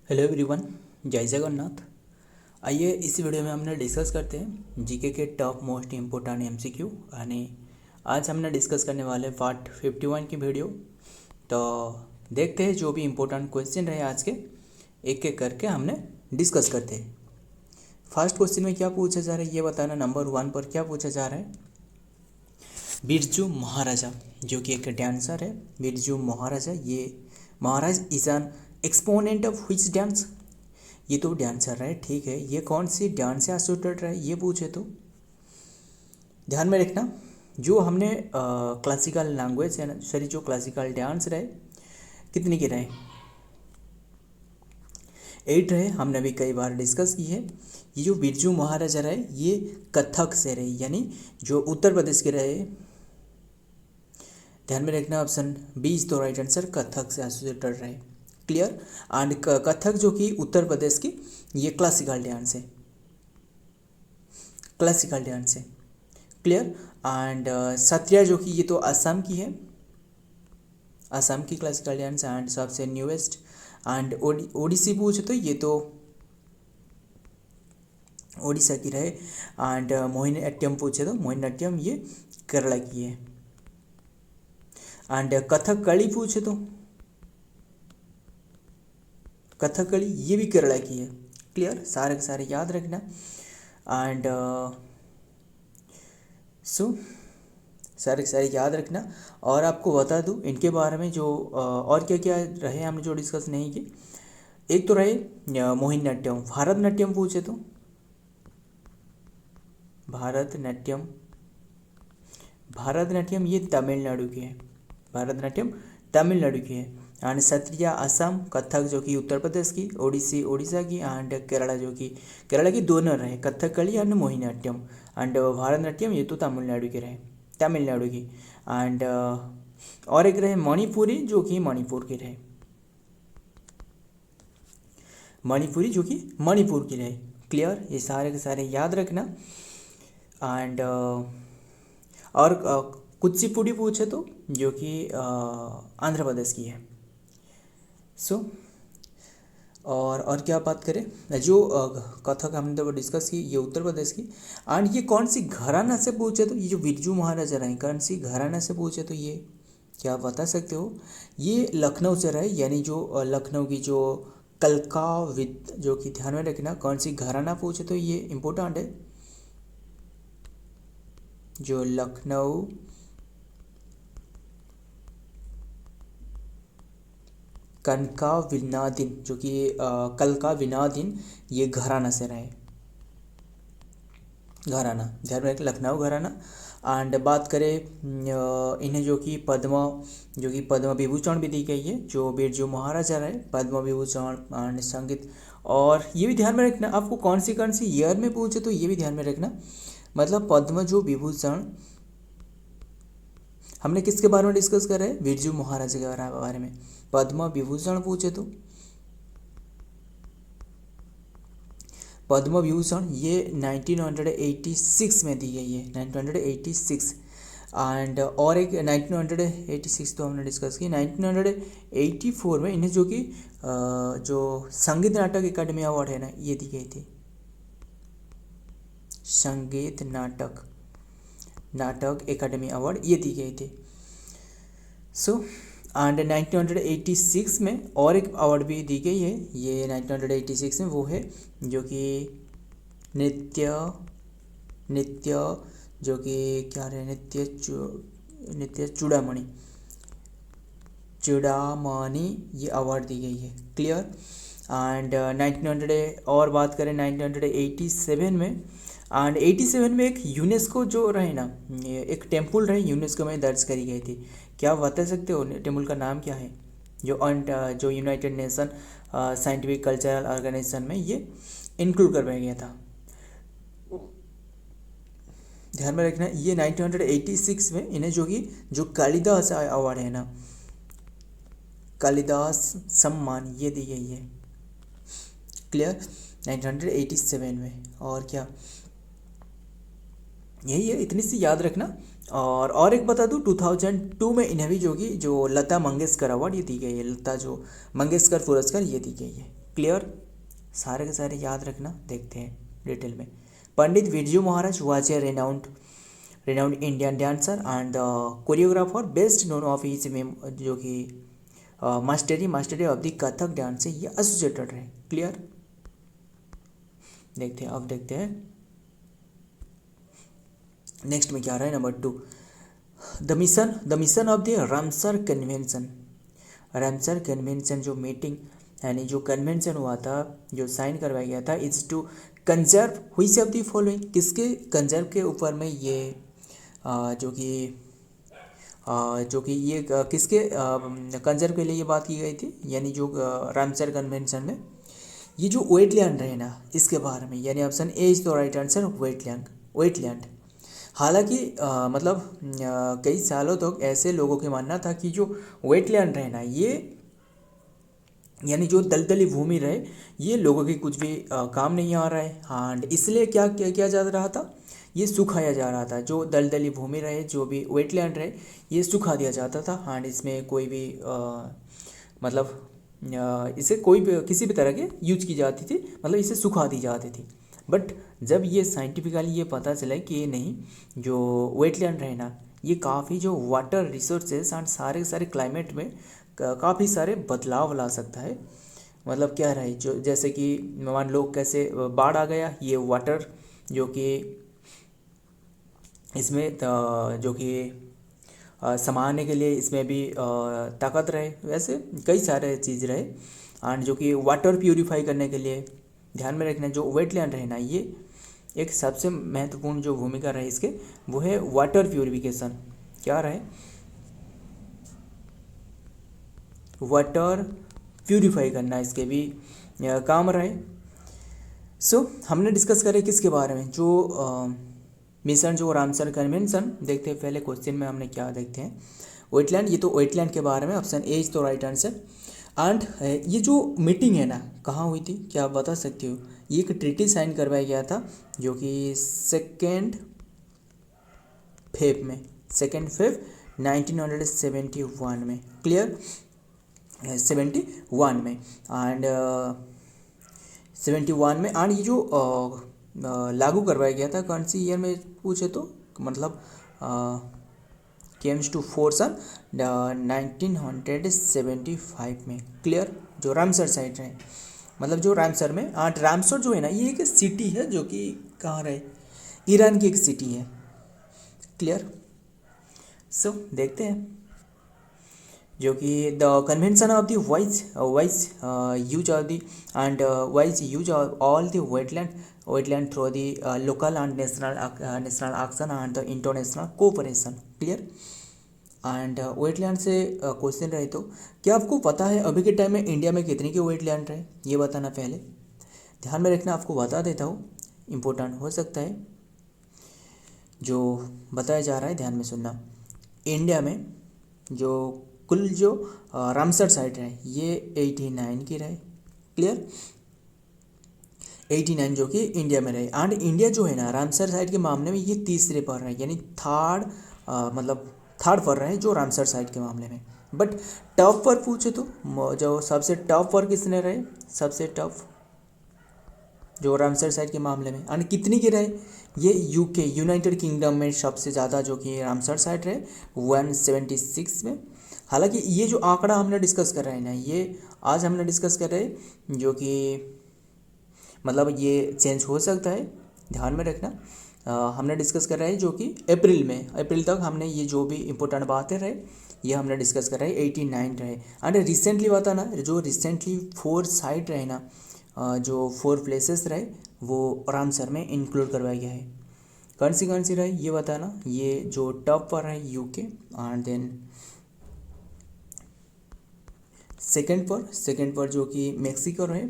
Hello everyone, जय जगन्नाथ। आइए इस वीडियो में हमने डिस्कस करते हैं जीके के टॉप मोस्ट इम्पोर्टेंट एमसीक्यू। यानी आज हमने डिस्कस करने वाले पार्ट 51 की वीडियो। तो देखते हैं जो भी इम्पोर्टेंट क्वेश्चन रहे आज के, एक एक करके हमने डिस्कस करते हैं। फर्स्ट क्वेश्चन में क्या पूछा जा रहा है ये बताना। नंबर 1 पर क्या पूछा जा रहा है? बिरजू महाराजा जो कि एक डांसर है, बिरजू महाराजा, ये Maharaj is an exponent of which dance. ये तो डांसर है, ठीक है, ये कौन सी डांस से एसोसिएटेड है ये पूछे तो ध्यान में रखना। जो हमने क्लासिकल लैंग्वेज है ना, सॉरी, जो क्लासिकल डांस रहे कितनी के रहे? 8 रहे। हमने भी कई बार डिस्कस की है। ये जो बिरजू महाराजा रहे ये कथक से रहे, यानी जो उत्तर प्रदेश के रहे। ध्यान में रखना, option B is the right answer, Kathak से एसोसिएटेड रहे। क्लियर। एंड कथक जो कि उत्तर प्रदेश की ये क्लासिकल डांस है, क्लासिकल डांस है। क्लियर। एंड सत्रिया जो कि ये तो असम की है, असम की क्लासिकल डांस एंड सबसे न्यूएस्ट। एंड ओडिसी पूछे तो ये तो ओडिशा की रहे। एंड मोहिनीअट्टम पूछे तो मोहिनीअट्टम ये केरला की है। एंड कथकली पूछे तो कथकली ये भी केरला की है। क्लियर, सारे के सारे याद रखना। एंड सारे के सारे याद रखना। और आपको बता दूं इनके बारे में जो और क्या क्या रहे हमने जो डिस्कस नहीं की। एक तो रहे मोहिनीअट्टम, भारतनाट्यम पूछे तो भारतनाट्यम, भारतनाट्यम ये तमिलनाडु की है, भारतनाट्यम तमिलनाडु की है। एंड सत्रिया असम, कथक जो कि उत्तर प्रदेश की, ओडिसी ओडिशा की, एंड केरला की दोनों रहे, कथकली एंड मोहिनीअट्टम। एंड भारतनाट्यम ये तो तमिलनाडु के रहे, तमिलनाडु की। एंड और एक रहे मणिपुरी जो कि मणिपुर के रहे, मणिपुरी जो कि मणिपुर की रहे। क्लियर, ये सारे के सारे याद रखना। एंड और कुचिपुड़ी पूछे तो जो कि आंध्र प्रदेश की है। और क्या बात करें, जो कथक हमने तो डिस्कस की ये उत्तर प्रदेश की। एंड ये कौन सी घराना से पूछे तो ये जो बिरजू महाराजा रहे कौन सी घराना से पूछे तो ये क्या बता सकते हो? ये लखनऊ से रहे, यानी जो लखनऊ की जो कलका विद जो कि ध्यान में रखना, कौन सी घराना पूछे तो ये इम्पोर्टेंट है। जो लखनऊ कनका विनादिन जो कि कलका विनादिन ये घराना से रहे, घराना, ध्यान में रखें, लखनऊ घराना। एंड बात करें इन्हें जो कि पद्म विभूषण भी दी गई है, जो बिरजू महाराजा रहे पद्म विभूषण एंड संगीत। और ये भी ध्यान में रखना, आपको कौन सी ईयर में पूछे तो ये भी ध्यान में रखना। मतलब पद्म जो विभूषण हमने किसके बारे में डिस्कस कर रहे हैं? बिरजू महाराजा के बारे में। पद्म विभूषण पूछे तो पद्म विभूषण ये 1986 में दी गई है, 1986। एंड और एक 1986 तो हमने डिस्कस की। 1984 में इन्हें जो कि जो संगीत नाटक एकेडमी अवार्ड है ना ये दी गई थी, संगीत नाटक एकेडमी अवार्ड ये दी गई थी। एंड 1986 में और एक अवार्ड भी दी गई है, ये 1986 में वो है जो कि नृत्य जो कि क्या रहे, नृत्य चूड़ामणि ये अवार्ड दी गई है। क्लियर। एंड 1900 और बात करें 1987 में। एंड 87 में एक यूनेस्को जो रहे ना, एक टेम्पल रहे यूनेस्को में दर्ज करी गई थी। क्या बता सकते हो टेम्पल का नाम क्या है? जो United Nation Scientific Cultural Organization में ये इंक्लूड करवाया गया था। ध्यान में रखना, ये 1986 में इन्हें जो कालिदास अवार्ड है ना, कालिदास सम्मान ये दी गई है। क्लियर, 1987 में। और क्या, यही है, इतनी सी याद रखना। और एक बता दूँ 2002 में इन्हें भी जो लता मंगेशकर अवार्ड ये दी गई है, लता जो मंगेशकर पुरस्कार ये दी गई है। क्लियर, सारे के सारे याद रखना। देखते हैं डिटेल में। Pandit Birju Maharaj was a renowned Indian dancer and the choreographer best known of his जो कि mastery of the Kathak dance से ये एसोसिएटेड है। क्लियर, देखते हैं। अब देखते हैं नेक्स्ट में क्या रहा है। Number 2, the mission of the Ramsar convention. Ramsar convention जो मीटिंग यानी जो कन्वेंशन हुआ था, जो साइन करवाया गया था, इज टू कंजर्व हुई ऑफ द फॉलोइंग। किसके कंजर्व के ऊपर में ये जो कि ये किसके कंजर्व के लिए ये बात की गई थी, यानी जो रामसर कन्वेंशन में ये जो वेटलैंड रहे ना, इसके बारे में, यानी option A is the right answer, wetland. हालांकि मतलब कई सालों तक ऐसे लोगों के मानना था कि जो वेटलैंड रहे ना, ये यानी जो दलदली भूमि रहे, ये लोगों के कुछ भी काम नहीं आ रहा है। हाँ, इसलिए क्या किया जा रहा था, ये सुखाया जा रहा था। जो दलदली भूमि रहे, जो भी वेटलैंड रहे, ये सुखा दिया जाता था। हाँ, इसमें कोई भी मतलब इसे कोई भी किसी भी तरह के यूज की जाती थी, मतलब इसे सुखा दी जाती थी। बट जब ये साइंटिफिकली ये पता चला कि ये नहीं, जो वेटलैंड रहे ना, ये काफ़ी जो वाटर रिसोर्सेस एंड सारे के सारे क्लाइमेट में काफ़ी सारे बदलाव ला सकता है। मतलब क्या रहे, जो जैसे कि मान लो कैसे बाढ़ आ गया, ये वाटर जो कि इसमें जो कि संभालने के लिए इसमें भी ताकत रहे, वैसे कई सारे चीज़ रहे। एंड जो कि वाटर प्यूरिफाई करने के लिए ध्यान में रखना, जो वेटलैंड रहे ना, ये एक सबसे महत्वपूर्ण जो भूमिका रहे इसके, वो है वाटर प्यूरिफिकेशन। क्या रहे, वाटर प्यूरिफाई करना, इसके भी काम रहे। सो हमने डिस्कस करें किसके बारे में, जो मिशन जो रामसर कन्वेंशन। देखते हैं पहले क्वेश्चन में हमने क्या देखते हैं, वेटलैंड, ये तो वेटलैंड के बारे में, ऑप्शन ए इज तो राइट आंसर। एंड ये जो मीटिंग है ना, कहाँ हुई थी, क्या आप बता सकते हो? ये एक ट्रीटी साइन करवाया गया था, जो कि 2 फेब 1971 में। क्लियर, 71 में। एंड 71 में। एंड ये जो लागू करवाया गया था कौन सी ईयर में पूछे तो, मतलब केम्स टू फोर्स 1975 में। क्लियर, जो रामसर साइट है, मतलब जो रामसर में, रामसर जो है ना, ये एक सिटी है जो कि कहाँ रहे, ईरान की एक सिटी है। क्लियर, सो देखते हैं जो कि the convention of the wise use of the end wise use all the wetland through the local and national action and the international cooperation. Clear, and wetland से क्वेश्चन रहे तो क्या आपको पता है अभी के टाइम में इंडिया में कितनी के वेटलैंड रहे, ये बताना पहले ध्यान में रखना। आपको बता देता हूँ, इम्पोर्टेंट हो सकता है जो बताया जा रहा है, ध्यान में सुनना। इंडिया में जो कुल जो रामसर साइट है, ये 89 की रहे। क्लियर, 89 जो कि इंडिया में रहे। एंड इंडिया जो है ना, रामसर साइट के मामले में ये तीसरे पर रहे, यानी थर्ड पर रहे जो रामसर साइट के मामले में। बट टॉप पर पूछे तो जो सबसे टॉप पर किसने रहे, सबसे टॉप जो रामसर साइट के मामले में, एंड कितनी के रहे, ये यूके यूनाइटेड किंगडम में सबसे ज़्यादा जो कि रामसर साइट रहे 176 में। हालांकि ये जो आंकड़ा हमने डिस्कस कर रहे हैं ना, ये आज हमने डिस्कस कर रहे हैं, जो कि मतलब ये चेंज हो सकता है, ध्यान में रखना। हमने डिस्कस कर रहे हैं जो कि अप्रैल तक हमने ये जो भी इम्पोर्टेंट बातें रहे, ये हमने डिस्कस कर रहे हैं। 89 रहे। एंड रिसेंटली बताना, जो रिसेंटली 4 साइट रहे ना, जो 4 प्लेसेस रहे, वो रामसर में इंक्लूड करवाया गया है। कौन सी रहे ये बताना। ये जो टॉप पर है यूके, एंड देन सेकंड पर जो कि मेक्सिको रहे,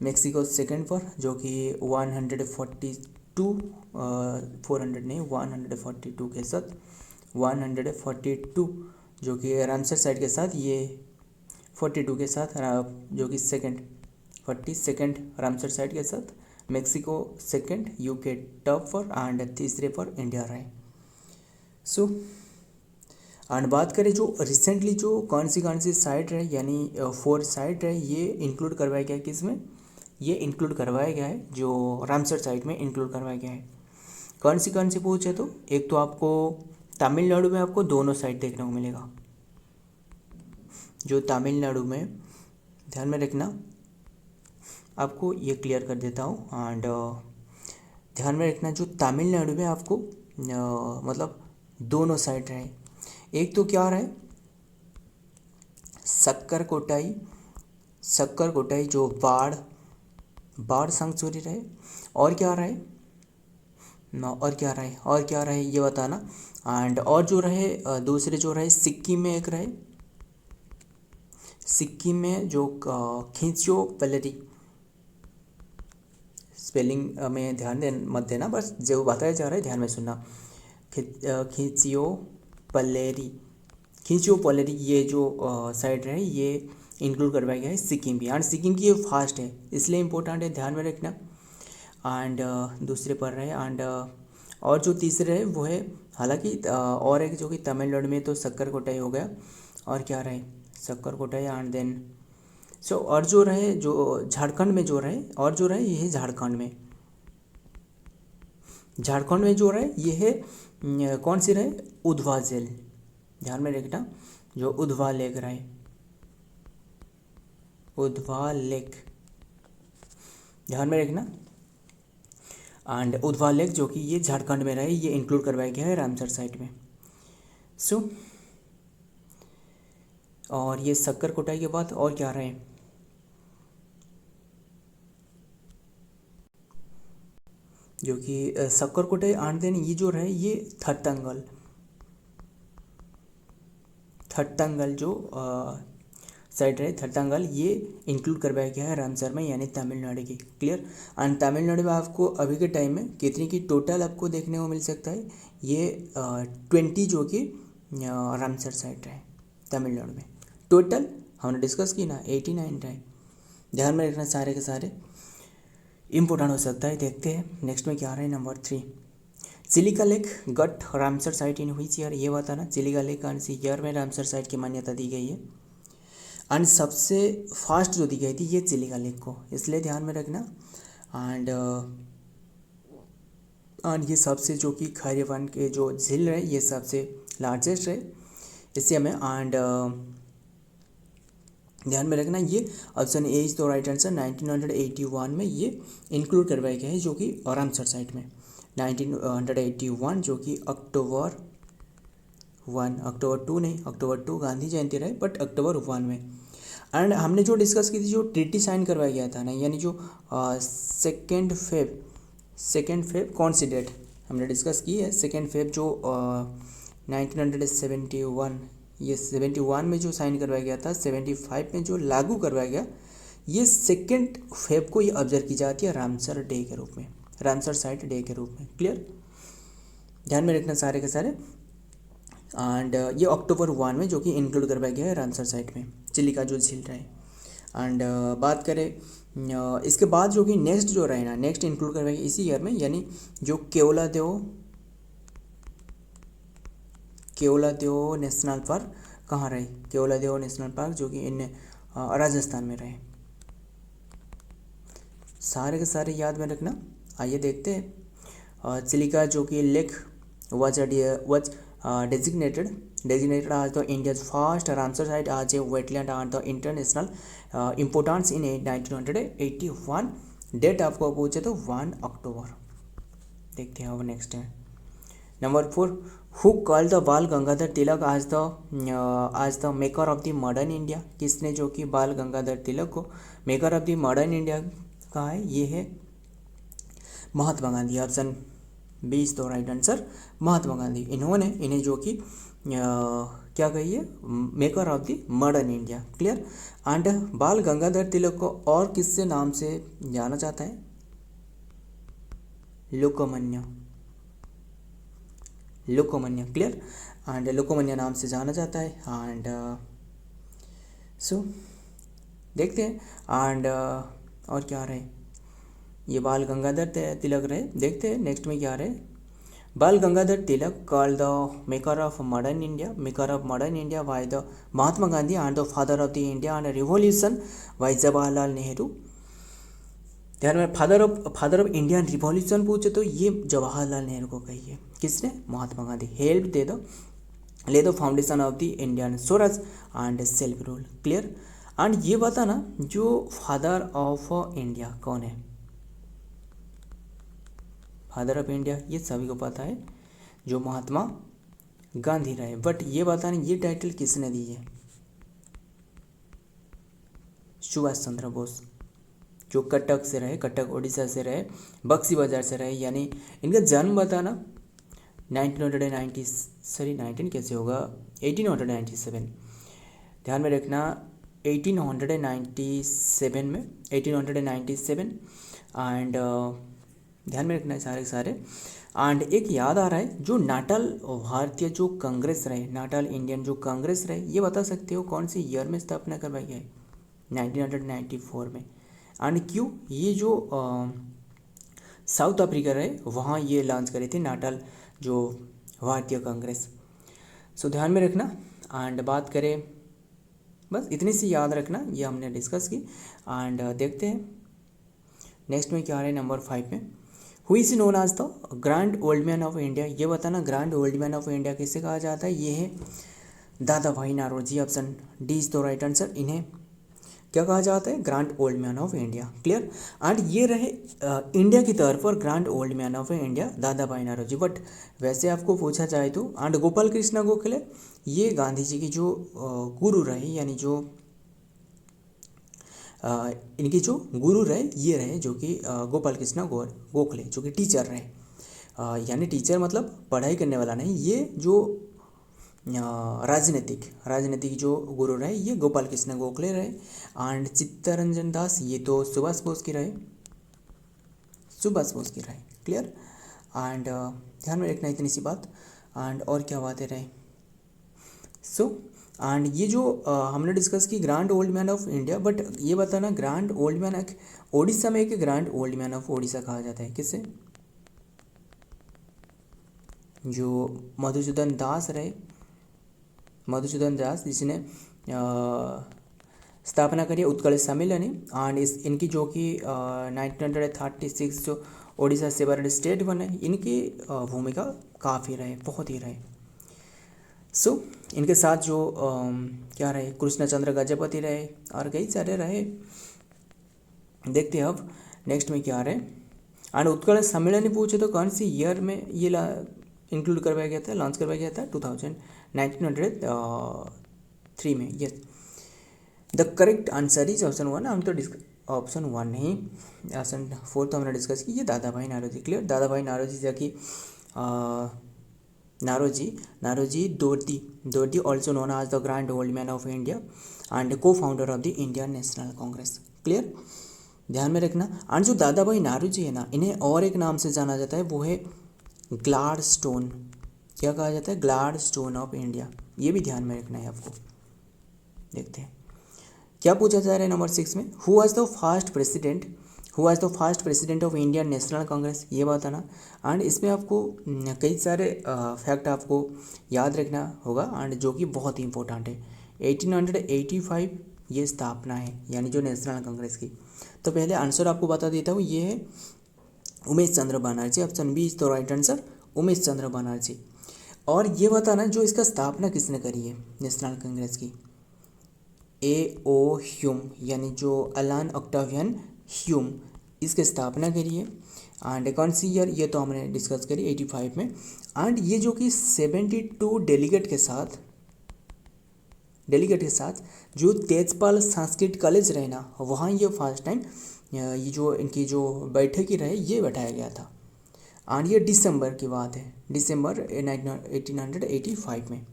मेक्सिको सेकंड पर जो कि 142 400 नहीं 142 के साथ 142 जो कि रामसर साइट के साथ, ये 42 के साथ जो कि सेकंड रामसर साइट के साथ, मेक्सिको सेकंड, यूके टॉप पर, एंड तीसरे पर इंडिया रहे। सो एंड बात करें जो रिसेंटली जो कौन सी साइट रहे, यानी 4 साइट रहे, ये इंक्लूड करवाया गया है किसमें, ये इंक्लूड करवाया गया है जो रामसर साइट में इंक्लूड करवाया गया है। कौन सी पूछे तो एक तो आपको तमिलनाडु में आपको दोनों साइट देखने को मिलेगा। जो तमिलनाडु में, ध्यान में रखना, आपको ये क्लियर कर देता हूँ। एंड ध्यान में रखना जो तमिलनाडु में आपको मतलब दोनों साइड रहे। एक तो क्या रहे, सक्कर कोटाई जो बाढ़ संगचूरी रहे। और क्या रहे ये बताना। एंड और जो रहे दूसरे जो रहे सिक्किम में एक रहे, सिक्किम में जो खींचियो पल्लेरी, स्पेलिंग में ध्यान मत देना, बस जो बताया जा रहा है ध्यान में सुनना। खींचियो पल्लेरी ये जो साइड रहे ये इंक्लूड करवाया गया है सिक्किम भी। एंड सिक्किम की ये फास्ट है इसलिए इम्पोर्टेंट है, ध्यान में रखना। एंड दूसरे पर रहे। एंड और जो तीसरे है वो है, हालांकि और एक जो कि तमिलनाडु में तो सक्कर कोटाई हो गया, और क्या रहे सक्कर कोटाई। एंड देन और जो रहे जो झारखंड में जो रहे, और जो रहे ये है झारखंड में जो रहे ये है कौन सी रहे, उधवा झील। ध्यान में रखना जो उधवा लेक रहे, उधवा लेक ध्यान में रखना। एंड उधवा लेक जो कि ये झारखंड में रहे, ये इंक्लूड करवाया गया है रामसर साइट में। और ये सक्कर कोटाई के बाद और क्या रहे, जो कि सक्कर कोटाई। एंड देन ये जो रहे ये थट्टंगल जो साइड रहे थट्टंगल, ये इंक्लूड करवाया गया है रामसर में, यानी तमिलनाडु की। क्लियर। एंड तमिलनाडु में आपको अभी के टाइम में कितनी की टोटल आपको देखने को मिल सकता है, ये 20 जो कि रामसर साइड रहे तमिलनाडु में। टोटल हमने डिस्कस की ना 89 रहे, ध्यान में रखना सारे के सारे इम्पोर्टेंट हो सकता है। देखते हैं नेक्स्ट में क्या रहे। Number 3, Chilika lake got Ramsar site in which year, ये बताना चिलिका लेक कौन सी ईयर में रामसर साइट की मान्यता दी गई है। एंड सबसे फास्ट जो दी गई थी ये चिलिका लेक को, इसलिए ध्यान में रखना। एंड ये सबसे जो कि खारीवन के जो झील रहे ये सबसे लार्जेस्ट है इससे हमें। एंड ध्यान में रखना ये ऑप्शन ए इज तो राइट आंसर। 1981 में ये इंक्लूड करवाया गया है जो कि रामसर साइट में। 1981 जो कि अक्टूबर 2 गांधी जयंती रहे, बट अक्टूबर 1 में। एंड हमने जो डिस्कस की थी जो ट्रीटी साइन करवाया गया था ना, यानी जो 2 फेब कौन सी डेट हमने डिस्कस की है, 2 फेब जो 1971, ये 71 में जो साइन करवाया गया था, 75 में जो लागू करवाया गया, ये 2 फेब को ये ऑब्जर्व की जाती है रामसर डे के रूप में, रामसर साइट डे के रूप में। क्लियर, ध्यान में रखना सारे के सारे। एंड ये अक्टूबर 1 में जो कि इंक्लूड करवाया गया है रामसर साइट में, चिलिका जो झील रहे। एंड बात करें इसके बाद जो कि नेक्स्ट जो रहे ना, नेक्स्ट इंक्लूड करवाया गया इसी ईयर में, यानी जो केवलादेव नेशनल पार्क कहाँ रहे, केवलादेव नेशनल पार्क जो कि इन राजस्थान में रहे। सारे के सारे याद में रखना। आइए देखते हैं चिलिका जो कि lake was designated as the India's first Ramsar site as a wetland and the international importance in 1981। Date आपको पूछे तो 1 अक्टूबर। देखते हैं अब नेक्स्ट है नंबर 4, हु कॉल्ड द बाल गंगाधर तिलक आज the maker of the modern India. किसने जो कि बाल गंगाधर तिलक को maker of the modern India कहा है, ये है Mahatma Gandhi. Option B is तो राइट आंसर, महात्मा गांधी। इन्हें जो कि क्या कही है, maker of the modern India. Clear. And बाल गंगाधर तिलक को और किससे नाम से जाना जाता है, लोकमान्य। क्लियर। एंड लोकमान्य नाम से जाना जाता है। एंड देखते हैं। एंड और क्या रहे, ये बाल गंगाधर तिलक रहे। देखते हैं नेक्स्ट में क्या रहे, बाल Gangadhar Tilak called the maker of modern India by the Mahatma Gandhi and the father of the India and revolution by Jawaharlal Nehru। ध्यान में फादर ऑफ इंडियन रिवॉल्यूशन पूछे तो ये जवाहरलाल नेहरू को कहिए, किसने? महात्मा गांधी। हेल्प दे दो ले दो foundation of the Indian Swaraj and self rule. Clear. And ये बताना जो फादर ऑफ इंडिया कौन है? फादर ऑफ इंडिया ये सभी को पता है, जो महात्मा गांधी रहे। बट ये बताना ये टाइटल किसने दी है? सुभाष चंद्र बोस, जो कटक से रहे, कटक उड़ीसा से रहे, बक्सी बाजार से रहे। यानी इनका जन्म बताना 1990 कैसे होगा? 1897। ध्यान में रखना 1897 में 1897 एंड ध्यान में रखना है सारे। एंड एक याद आ रहा है, जो नाटाल भारतीय जो कांग्रेस रहे, नाटाल इंडियन जो कांग्रेस रहे, ये बता सकते हो कौन सी ईयर में स्थापना करवाई है? 1994 में। एंड क्यों? ये जो साउथ अफ्रीका रहे वहाँ ये लॉन्च करे थे नाटाल जो भारतीय कांग्रेस। सो ध्यान में रखना। एंड बात करें, बस इतनी सी याद रखना, ये हमने डिस्कस की। एंड देखते हैं नेक्स्ट में क्या आ रहा है नंबर 5 में। Who is known as the grand old man of India? ये बताना grand old man of India किसे कहा जाता है? ये है Dadabhai Naoroji. Option D is the right answer. इन्हें क्या कहा जाता है? Grand old man of India. Clear. And ये रहे इंडिया की तरफ पर grand old man of India Dadabhai Naoroji. But वैसे आपको पूछा जाए तो एंड गोपाल कृष्ण गोखले ये गांधी जी की जो गुरु रहे, यानी जो इनकी जो गुरु रहे ये रहे, जो कि गोपाल कृष्ण गोखले, जो कि टीचर रहे। यानी टीचर मतलब पढ़ाई करने वाला नहीं, ये जो राजनीतिक जो गुरु रहे ये गोपाल कृष्ण गोखले रहे। एंड चित्तरंजन दास ये तो सुभाष बोस की रहे। क्लियर। एंड ध्यान में रखना इतनी सी बात। एंड और क्या बातें रहे? एंड ये जो हमने डिस्कस की grand old man of India. But ये बताना ग्रैंड ओल्ड मैन ओडिशा में एक grand old man of Odisha कहा जाता है, किसे? जो मधुसूदन दास रहे, जिसने स्थापना करी उत्कल सम्मेलन। एंड इनकी जो कि 1936 जो ओडिशा सेपरेट स्टेट बने, इनकी भूमिका काफ़ी रहे, बहुत ही रहे। इनके साथ जो क्या रहे? कृष्णचंद्र गजपति रहे और कई सारे रहे। देखते हैं अब नेक्स्ट में क्या रहे। एंड उत्कल सम्मेलन पूछे तो कौन सी ईयर में ये इंक्लूड करवाया गया था, लॉन्च करवाया गया था? 1903 में। Yes, the correct answer is option 1। हम तो ऑप्शन 1 नहीं, ऑप्शन 4 तो हमने डिस्कस की। ये दादा भाई नारोजी। क्लियर। दादा भाई नारोजी जो कि नारोजी दोर्दी also known as the grand old man of India and co founder of the Indian National Congress. Clear. ध्यान में रखना। एंड जो दादा भाई नारोजी है ना, इन्हें और एक नाम से जाना जाता है, वो है ग्लैडस्टोन। क्या कहा जाता है? Gladstone of India. ये भी ध्यान में रखना है आपको। देखते हैं क्या पूछा जा रहा है नंबर 6 में। Who was the first president of Indian National Congress? ये बताना। एंड इसमें आपको कई सारे फैक्ट आपको याद रखना होगा, एंड जो कि बहुत ही इंपॉर्टेंट है। 1885 ये स्थापना है, यानी जो नेशनल कांग्रेस की। तो पहले आंसर आपको बता देता हूँ, ये है Umesh Chandra Banerjee. Option B is the right answer, Umesh Chandra Banerjee. और ये बताना जो इसका स्थापना किसने करी है नेशनल कांग्रेस की? A.O. ह्यूम, यानी जो अलान ऑक्टावियन ह्यूम, इसकी स्थापना करी है। एंड कौन सी ईयर? ये तो हमने डिस्कस करी 85 में। एंड ये जो कि 72 डेलीगेट के साथ जो तेजपाल संस्कृत कॉलेज रहे ना, वहाँ ये फर्स्ट टाइम ये जो इनकी जो बैठक ही रहे ये बैठाया गया था। एंड ये दिसंबर की बात है, दिसंबर 1885 में।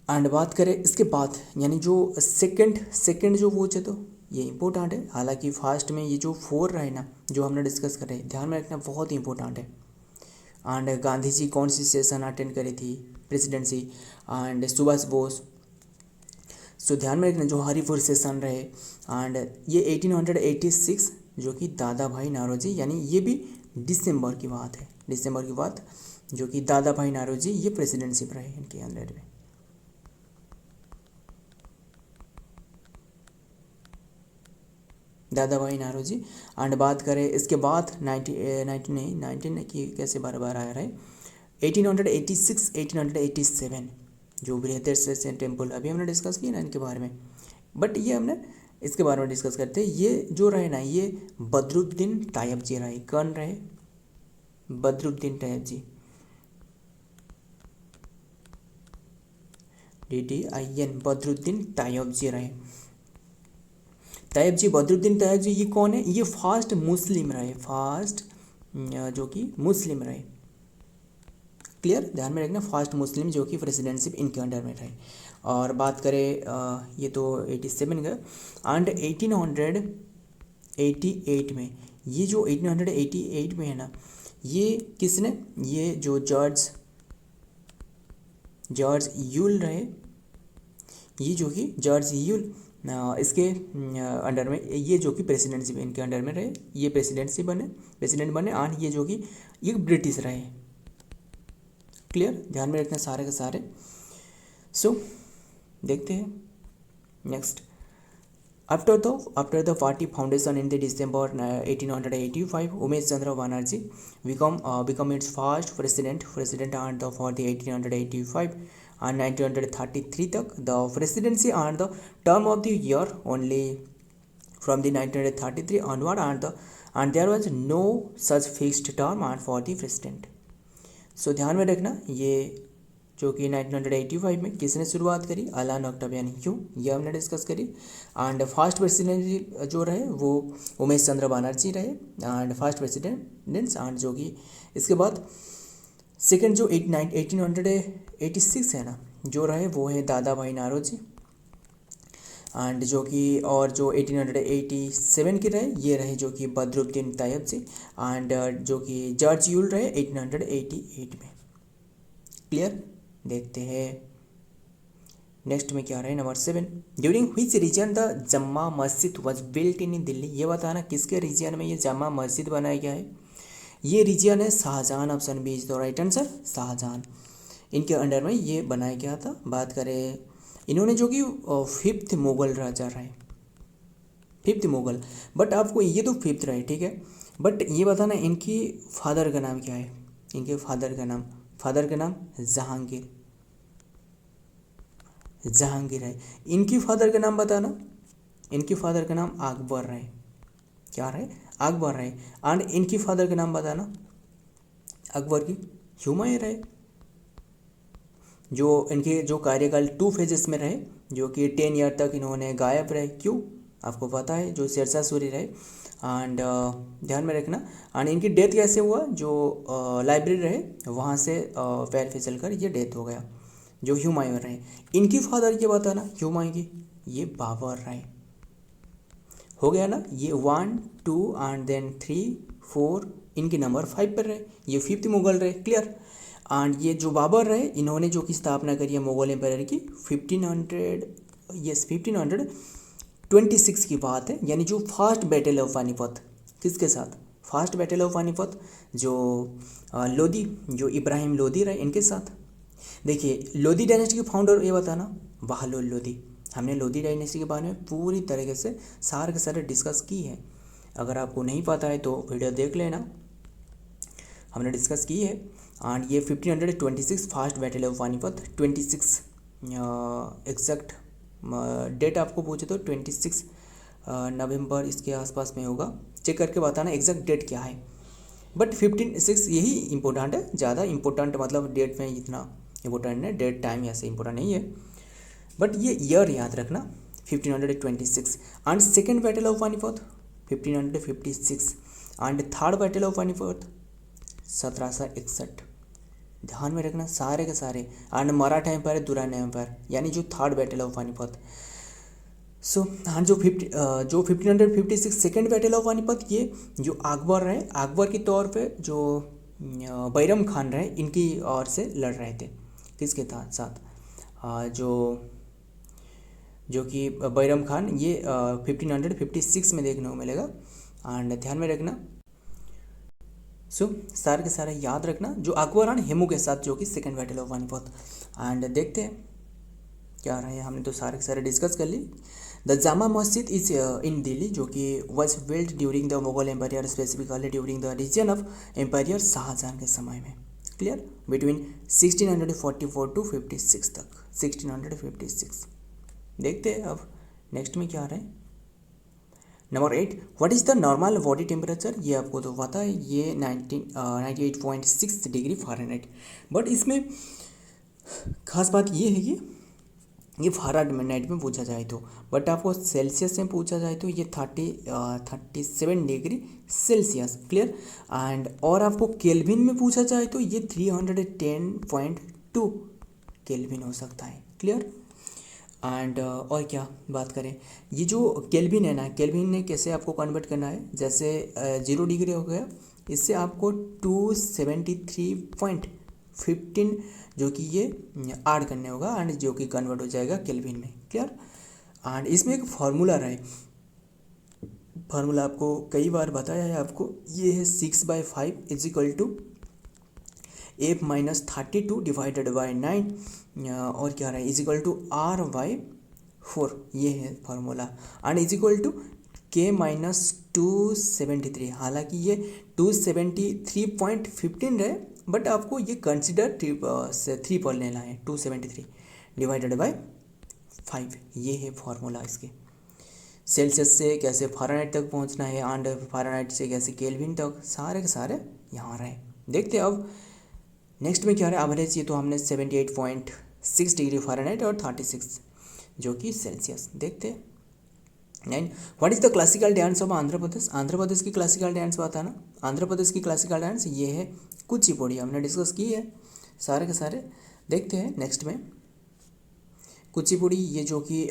एंड बात करें इसके बाद, यानी जो सेकंड जो पूछे तो ये इंपॉर्टेंट है। हालांकि फर्स्ट में ये जो 4 रहे ना, जो हमने डिस्कस करे, ध्यान में रखना, बहुत ही इंपॉर्टेंट है। एंड गांधी जी कौन सी सेशन अटेंड करी थी? प्रेसिडेंसी। एंड सुभाष बोस, सो ध्यान में रखना जो हरिपुर सेशन रहे। एंड ये 1886 जो कि दादा भाई नारोजी, यानी ये भी दिसंबर की बात है। दिसंबर के बाद जो कि दादा भाई नारोजी ये प्रेसिडेंटशिप रहे इनके अंडर में। दादा भाई नारोजी। एंड बात करें इसके बाद 19 की कैसे बार बार आ रहा है 1886 1887 जो बृहदेश्वर टेम्पल अभी हमने डिस्कस किया ना इनके बारे में, बट ये हमने इसके बारे में डिस्कस करते हैं। ये जो रहे ना ये बदरुद्दीन तायब जी रहे। कौन रहे? बदरुद्दीन तायब जी, DDIN बदरुद्दीन तायब जी रहे। तायब जी, बदरुद्दीन तायब जी ये कौन है? ये फर्स्ट मुस्लिम रहे, फर्स्ट जो कि मुस्लिम रहे। क्लियर, ध्यान में रखना, फर्स्ट मुस्लिम जो कि प्रेसिडेंटशिप इनके अंडर में रहे। और बात करें ये तो 87 का एंड 1888 में, ये जो 1888 में है ना ये किसने, ये जो जॉर्ज यूल रहे, ये जो कि जॉर्ज यूल इसके अंडर में ये जो कि प्रेसिडेंटशिप इनके अंडर में रहे, ये प्रेसिडेंट बने एंड ये जो कि ये ब्रिटिश रहे। क्लियर, ध्यान में रखना सारे के सारे। सो देखते हैं next. After the party foundation in the December 1885 Umesh Chandra Banerjee become its first president and for the 1885 and 1933 तक the presidency and the term of the year only from the 1933 onward and there was no such fixed term and for the president। सो ध्यान में रखना ये जो कि 1985 में किसने शुरुआत करी, अलान ऑक्टावियन ह्यू, ये हमने डिस्कस करी। एंड फर्स्ट प्रेसिडेंट जो रहे वो उमेश चंद्र बनर्जी रहे एंड फर्स्ट प्रेसिडेंट्स। एंड जो कि इसके बाद सेकेंड जो 1886 है ना जो रहे वो है दादा भाई नारोजी। एंड जो कि और जो 1887 के रहे ये रहे जो कि बदरुद्दीन तायब जी एंड जो कि जॉर्ज यूल रहे 1888 में। क्लियर, देखते हैं नेक्स्ट में क्या रहे number 7। During which reign the Jama Masjid was built in Delhi. ये बताना किसके रीजन में ये जम्मा मस्जिद बनाया गया है। ये रीजन है Shah Jahan, option B is the right answer, Shah Jahan इनके अंडर में ये बनाया गया था। बात करें इन्होंने जो कि 5th मुगल राजा रहे, 5th मुगल, बट आपको ये तो 5th रहे, ठीक है, बट ये बताना इनकी फादर का नाम क्या है। इनके फादर का नाम जहांगीर है। इनकी फादर का नाम बताना, इनकी फादर का नाम अकबर रहे, क्या रहे, अकबर रहे। एंड इनकी फादर का नाम बताना, अकबर की हुमायूं रहे। जो इनके जो कार्यकाल 2 फेजेस में रहे जो कि 10 ईयर तक इन्होंने गायब रहे, क्यों आपको पता है, जो शेरशाह सूरी रहे। एंड ध्यान में रखना। एंड इनकी डेथ कैसे हुआ, जो लाइब्रेरी रहे वहाँ से पैर फिसल कर ये डेथ हो गया, जो हुमायूं रहे। इनकी फादर ये बताना, हुमायूं की ये बाबर रहे। हो गया ना, ये 1 2 एंड देन 3 4 इनके नंबर 5 पर रहे, ये 5th मुगल रहे। क्लियर। एंड ये जो बाबर रहे इन्होंने जो की स्थापना करी है मुगल एम्पायर की 1526 की बात है, यानी जो फर्स्ट बैटल ऑफ पानीपत किसके साथ, फर्स्ट बैटल ऑफ पानीपत जो लोधी, जो इब्राहिम लोधी रहे इनके साथ। देखिए लोधी डायनेस्टी के फाउंडर ये बताना, बहलोल लोधी। हमने लोधी डायनेस्टी के बारे में पूरी तरीके से सारे के सारे डिस्कस की है, अगर आपको नहीं पता है तो वीडियो देख लेना, हमने डिस्कस की है। एंड ये 1526 first battle of Panipat 26 exact date आपको पूछे तो 26 नवंबर इसके आसपास में होगा, चेक करके बताना एग्जैक्ट डेट क्या है। बट 15/6 यही इम्पोर्टेंट है, ज़्यादा इम्पोर्टेंट मतलब डेट में इतना इम्पोर्टेंट है, डेट टाइम ऐसे इम्पोर्टेंट नहीं है, बट ये ईयर याद रखना 1526। And second battle of Panipat 1556 and third battle of Panipat 1761। ध्यान में रखना सारे के सारे। And Maratha empire, Durrani empire, यानी जो third battle of Panipat. So हाँ जो 1556 सेकेंड बैटल ऑफ पानीपत ये जो अकबर रहे, अकबर के तौर पे जो बैरम खान रहे इनकी ओर से लड़ रहे थे, किसके साथ, जो कि बैरम खान, ये 1556 में देखने को मिलेगा। एंड ध्यान में रखना। सो सारे के सारे याद रखना, जो अकबर एंड हेमू के साथ जो कि second battle of Panipat. And देखते हैं क्या रहा है, हमने तो सारे के सारे डिस्कस कर ली। The Jama Masjid is in Delhi, जो कि was built during the Mughal empire, specifically during the reign of empire Shah Jahan के समय में। क्लियर, बिटवीन 1644 टू 56 तक, 1656। देखते हैं अब नेक्स्ट में क्या आ रहा है। Number 8, what is the normal body temperature. ये आपको तो पता है, ये 98.6 डिग्री फ़ारेनहाइट। बट इसमें खास बात ये है कि ये फ़ारेनहाइट में पूछा जाए तो, बट आपको सेल्सियस में पूछा जाए तो ये 37 डिग्री सेल्सियस। क्लियर, एंड और आपको केल्विन में पूछा जाए तो ये 310.2 केल्विन हो सकता है। क्लियर, एंड और क्या बात करें, ये जो केल्विन है ना, केल्विन ने कैसे आपको कन्वर्ट करना है, जैसे 0 डिग्री हो गया, इससे आपको 273.15 जो कि ये ऐड करने होगा, एंड जो कि कन्वर्ट हो जाएगा केल्विन में। क्लियर, एंड इसमें एक फार्मूला रहा है, फार्मूला आपको कई बार बताया है आपको, ये है 6/5 is equal to F - 32 divided by 9, और क्या रहा है, इज इक्वल टू R/4, ये है formula, and is equal to K - 273। हालांकि ये 273.15 रहे, बट आपको ये कंसिडर 3 पर लेना है। 273 डिवाइडेड बाई 5, ये है फार्मूला इसके। सेल्सियस से कैसे फ़ारेनहाइट तक पहुंचना है, एंड फ़ारेनहाइट से कैसे केल्विन तक, सारे के सारे यहाँ रहे। देखते हैं अब नेक्स्ट में क्या है। एवरेज ये तो हमने 78.6 डिग्री फ़ारेनहाइट और 36 जो कि सेल्सियस। देखते हैं। And what is the classical dance of Andhra Pradesh. Andhra Pradesh की क्लासिकल डांस बात है ना, आंध्र प्रदेश की क्लासिकल डांस ये है कुचिपुड़ी, हमने डिस्कस की है सारे के सारे। देखते हैं नेक्स्ट में कुचिपुड़ी, ये जो कि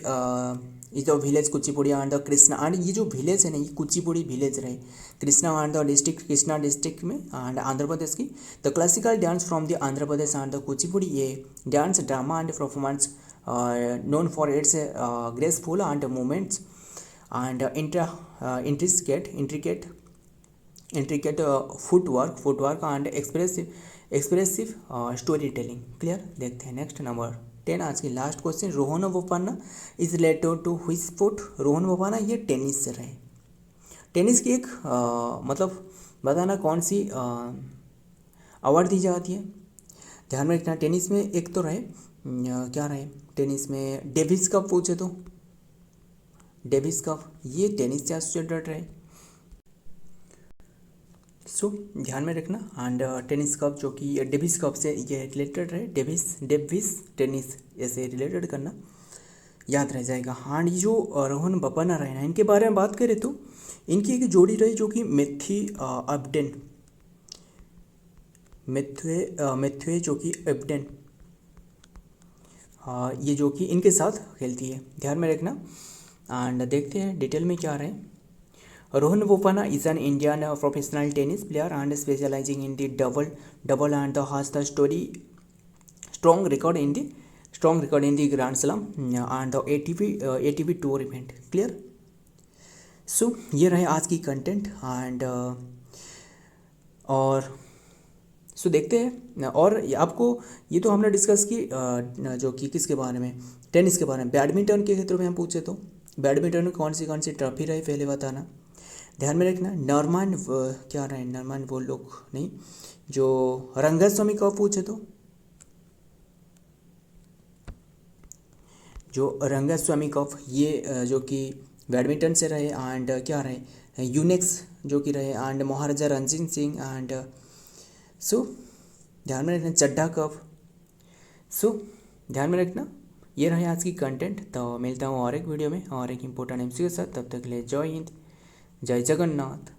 ये जो village Kuchipudi and the Krishna, and ये जो विलेज है ना, ये कुचिपुड़ी विलेज रहे Krishna and the district, Krishna district में एंड आंध्र प्रदेश की। The classical dance from the Andhra Pradesh and the Kuchipudi, ये dance drama and performance known for its graceful and movements and intricate footwork and expressive storytelling. Clear, देखते हैं next number 10 आज की last question. Rohan Bopanna is related to which sport. Rohan Bopanna ये tennis से रहे। Tennis की एक मतलब बताना कौन सी अवार्ड दी जाती है, ध्यान में रखना। टेनिस में एक तो रहे क्या रहे, टेनिस में डेविस कप पूछे तो डेविस कप, ये टेनिस से एसोसिएटेड रहे। सो ध्यान में रखना। एंड टेनिस कप जो कि डेविस कप से ये रिलेटेड रहे, डेविस टेनिस ऐसे रिलेटेड करना, याद रह जाएगा। एंड ये जो रोहन बोपन्ना रहे ना, इनके बारे में बात करें तो इनकी एक जोड़ी रही जो कि मैथ्यू जो कि एब्डेन, ये जो कि इनके साथ खेलती है, ध्यान में रखना। एंड देखते हैं डिटेल में क्या रहे। Rohan Bopanna is an Indian professional tennis player and specialising in the double and has the strong record in the grand slam and the ATP tour event. Clear, so ये रहे आज की कंटेंट। एंड और सो देखते हैं। और आपको ये तो हमने डिस्कस की जो कि किसके बारे में, टेनिस के बारे में। बैडमिंटन के क्षेत्र में हम पूछे तो बैडमिंटन में कौन सी ट्रॉफी रही पहले बताना, ध्यान में रखना। नॉर्मन क्या रहे, नॉर्मन वो लोग नहीं, जो रंगस्वामी कप पूछे तो जो रंगस्वामी कप, ये जो कि बैडमिंटन से रहे। एंड क्या रहे, यूनेक्स जो कि रहे, and Maharaja Ranjit Singh. And so ध्यान में रखना चड्ढा कप। सो ध्यान में रखना। ये रहे आज की कंटेंट। तो मिलता हूँ और एक वीडियो में और एक इम्पोर्टेंट MC के साथ। तब तक के लिए जय हिंद, जय जगन्नाथ।